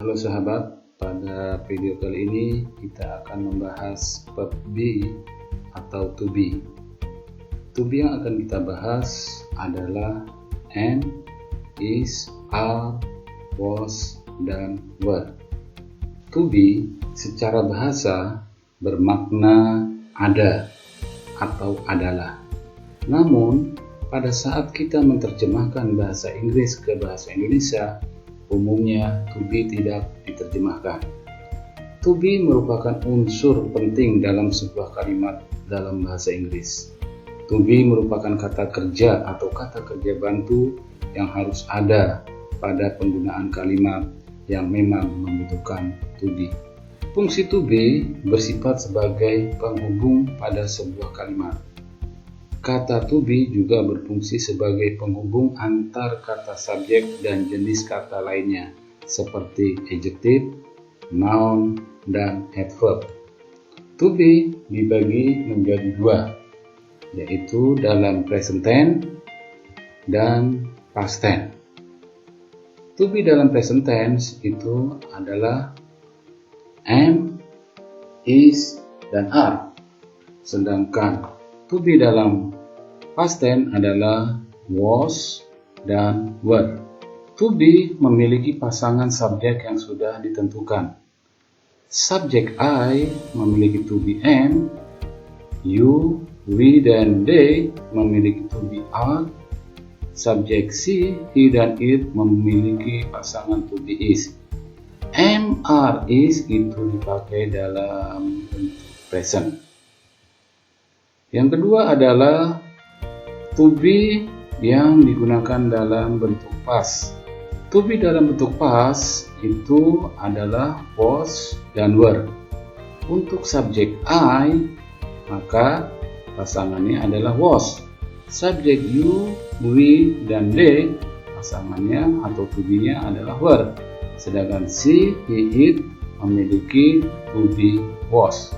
Halo sahabat, pada video kali ini kita akan membahas verb be atau to be. To be yang akan kita bahas adalah am, is, are, was, dan were. To be secara bahasa bermakna ada atau adalah. Namun pada saat kita menerjemahkan bahasa Inggris ke bahasa Indonesia, umumnya to be tidak diterjemahkan. To be merupakan unsur penting dalam sebuah kalimat dalam bahasa Inggris. To be merupakan kata kerja atau kata kerja bantu yang harus ada pada penggunaan kalimat yang memang membutuhkan to be. Fungsi to be bersifat sebagai penghubung pada sebuah kalimat. Kata to be juga berfungsi sebagai penghubung antar kata subjek dan jenis kata lainnya seperti adjective, noun, dan adverb. To be dibagi menjadi dua, yaitu dalam present tense dan past tense. To be dalam present tense itu adalah am, is, dan are. Sedangkan to be dalam past tense adalah was dan were. To be memiliki pasangan subjek yang sudah ditentukan. Subjek I memiliki to be am, you, we, dan they memiliki to be are. Subjek she, he, dan it memiliki pasangan to be is. Am, are, is itu dipakai dalam bentuk present. Yang kedua adalah to be yang digunakan dalam bentuk past. To be dalam bentuk past itu adalah was dan were. Untuk subjek I, maka pasangannya adalah was. Subjek you, we, dan they pasangannya atau to be-nya adalah were. Sedangkan she, he, it memiliki to be was.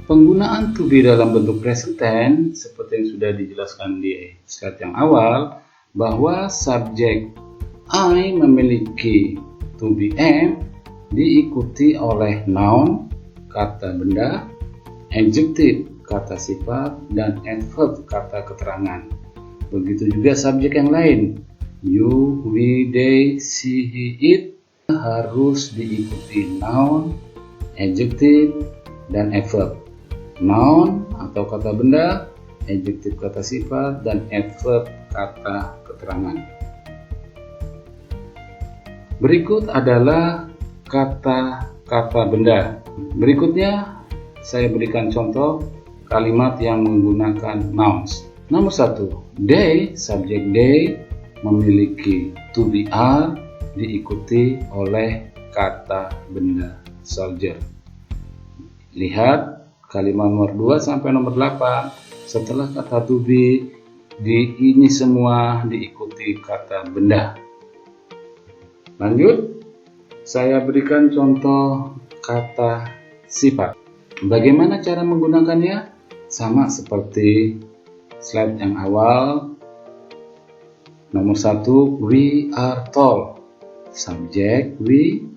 Penggunaan to be dalam bentuk present tense seperti yang sudah dijelaskan di slide yang awal, bahwa subjek I memiliki to be am diikuti oleh noun, kata benda, adjective, kata sifat, dan adverb, kata keterangan. Begitu juga subjek yang lain, you, we, they, she, he, it harus diikuti noun, adjective, dan adverb. Noun atau kata benda, adjective kata sifat, dan adverb kata keterangan. Berikut adalah kata-kata benda. Berikutnya saya berikan contoh kalimat yang menggunakan nouns. Nomor 1, they, subjek they memiliki to be are diikuti oleh kata benda soldier. Lihat kalimat nomor 2 sampai nomor 8, setelah kata to be ini semua diikuti kata benda. Lanjut, saya berikan contoh kata sifat. Bagaimana cara menggunakannya? Sama seperti slide yang awal. Nomor 1, we are tall. Subjek we,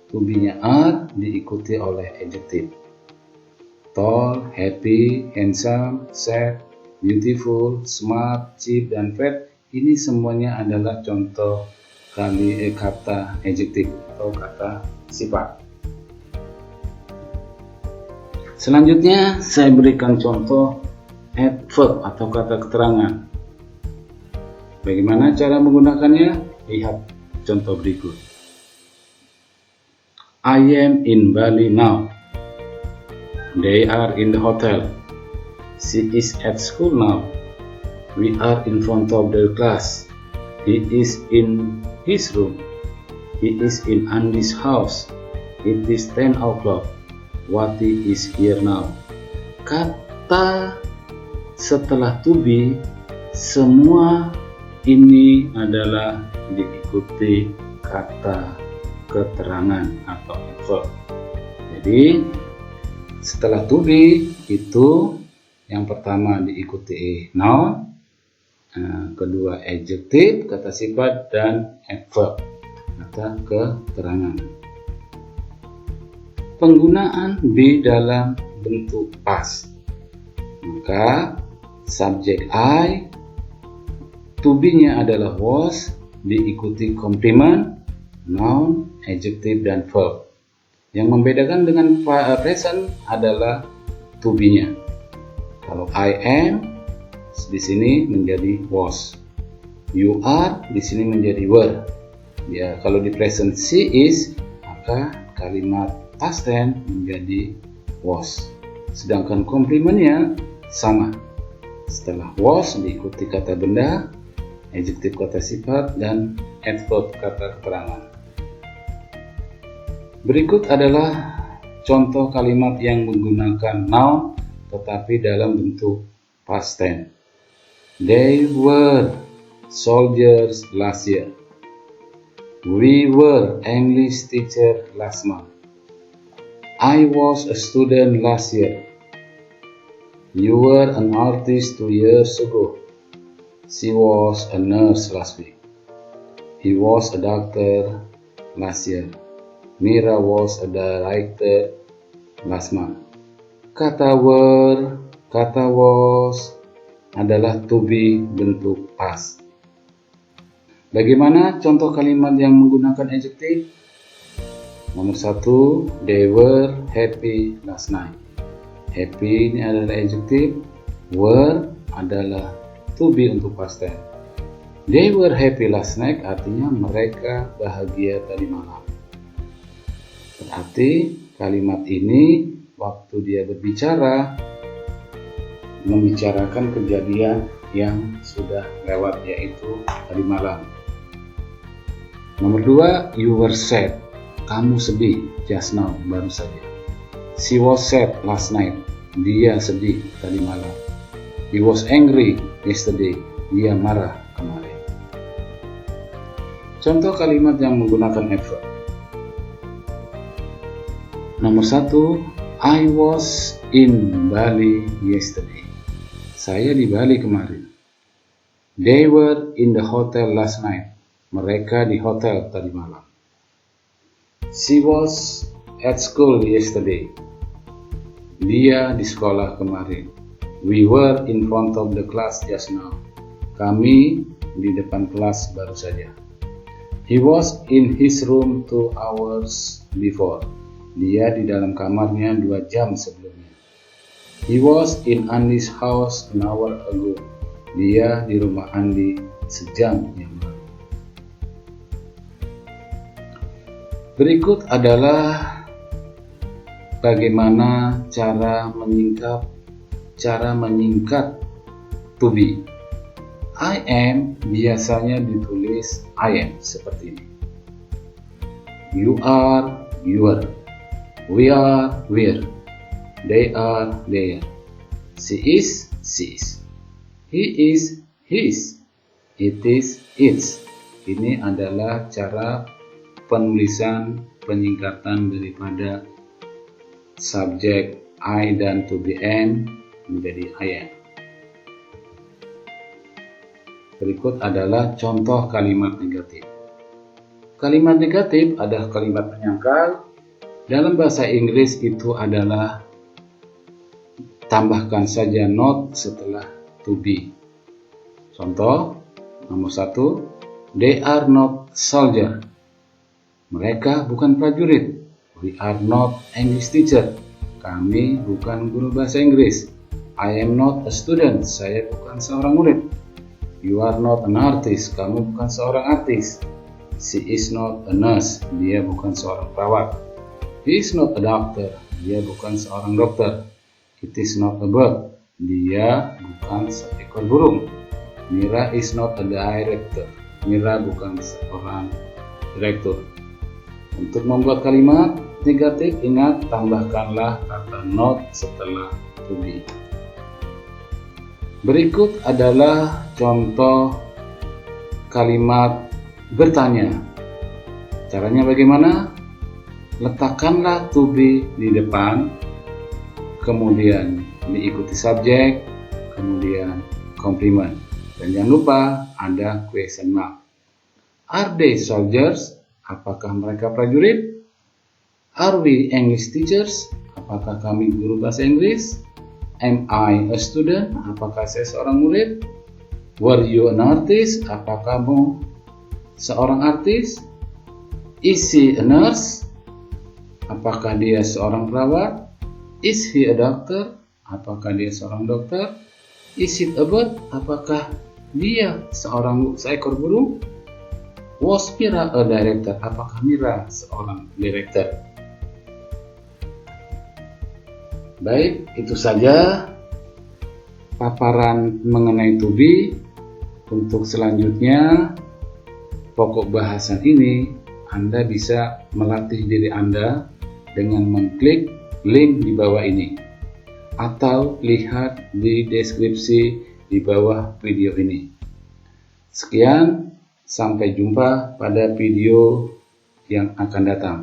to be-nya are diikuti oleh adjective. Tall, happy, handsome, sad, beautiful, smart, cheap, dan fat. Ini semuanya adalah contoh kata adjective atau kata sifat. Selanjutnya saya berikan contoh adverb atau kata keterangan. Bagaimana cara menggunakannya? Lihat contoh berikut. I am in Bali now. They are in the hotel. She is at school now. We are in front of the class. He is in his room. He is in Andy's house. It is 10 o'clock. Wati is here now. Kata setelah to be, semua ini adalah diikuti kata keterangan atau verb. Jadi setelah to be itu yang pertama diikuti noun, kedua adjektif, kata sifat, dan adverb, kata keterangan. Penggunaan be dalam bentuk past. Maka subjek I, to be-nya adalah was, diikuti complement, noun, adjective, dan verb. Yang membedakan dengan present adalah to be-nya. Kalau I am di sini menjadi was. You are di sini menjadi were. Ya, kalau di present she is, maka kalimat past tense menjadi was. Sedangkan complementnya sama. Setelah was diikuti kata benda, adjektif kata sifat, dan adverb kata keterangan. Berikut adalah contoh kalimat yang menggunakan noun tetapi dalam bentuk past tense. They were soldiers last year. We were English teacher last month. I was a student last year. You were an artist 2 years ago. She was a nurse last week. He was a doctor last year. Mira was a director last month. Kata were, kata was adalah to be bentuk past. Bagaimana contoh kalimat yang menggunakan adjektif? Nomor 1, they were happy last night. Happy ini adalah adjektif, were adalah to be untuk past tense. They were happy last night artinya mereka bahagia tadi malam. Berarti kalimat ini waktu dia berbicara membicarakan kejadian yang sudah lewat, yaitu tadi malam. Nomor 2, you were sad. Kamu sedih just now, baru saja. She was sad last night. Dia sedih tadi malam. He was angry yesterday. Dia marah kemarin. Contoh kalimat yang menggunakan adverb. Nomor 1, I was in Bali yesterday. Saya di Bali kemarin. They were in the hotel last night. Mereka di hotel tadi malam. She was at school yesterday. Dia di sekolah kemarin. We were in front of the class just now. Kami di depan kelas baru saja. He was in his room 2 hours before. Dia di dalam kamarnya 2 jam sebelumnya. He was in Andy's house an hour ago. Dia di rumah Andy sejam yang lalu. Berikut adalah bagaimana cara menyingkat to be. I am biasanya ditulis I am seperti ini. You are, your. We are, we're. They are, their. She is, she's. He is, his. It is, its. Ini adalah cara penulisan penyingkatan daripada subjek I dan to be am menjadi I am. Berikut adalah contoh kalimat negatif. Kalimat negatif adalah kalimat penyangkal. Dalam bahasa Inggris itu adalah tambahkan saja not setelah to be. Contoh nomor 1, they are not soldier. Mereka bukan prajurit. We are not English teacher. Kami bukan guru bahasa Inggris. I am not a student. Saya bukan seorang murid. You are not an artist. Kamu bukan seorang artis. She is not a nurse. Dia bukan seorang perawat. He is not a doctor. Dia bukan seorang dokter. It is not a bird. Dia bukan seekor burung. Mira is not a director. Mira bukan seorang direktur. Untuk membuat kalimat negatif, ingat tambahkanlah kata not setelah to be. Berikut adalah contoh kalimat bertanya. Caranya bagaimana? Letakkanlah to be di depan, kemudian diikuti subjek, kemudian complement. Dan jangan lupa ada question mark. Are they soldiers? Apakah mereka prajurit? Are we English teachers? Apakah kami guru bahasa Inggris? Am I a student? Apakah saya seorang murid? Were you an artist? Apakah kamu seorang artis? Is she a nurse? Apakah dia seorang perawat? Is he a doctor? Apakah dia seorang dokter? Is it a bird? Apakah dia seekor burung? Was Mira a director? Apakah Mira seorang director? Baik, itu saja paparan mengenai to be. Untuk selanjutnya, pokok bahasan ini Anda bisa melatih diri Anda dengan mengklik link di bawah ini atau lihat di deskripsi di bawah video ini. Sekian, sampai jumpa pada video yang akan datang.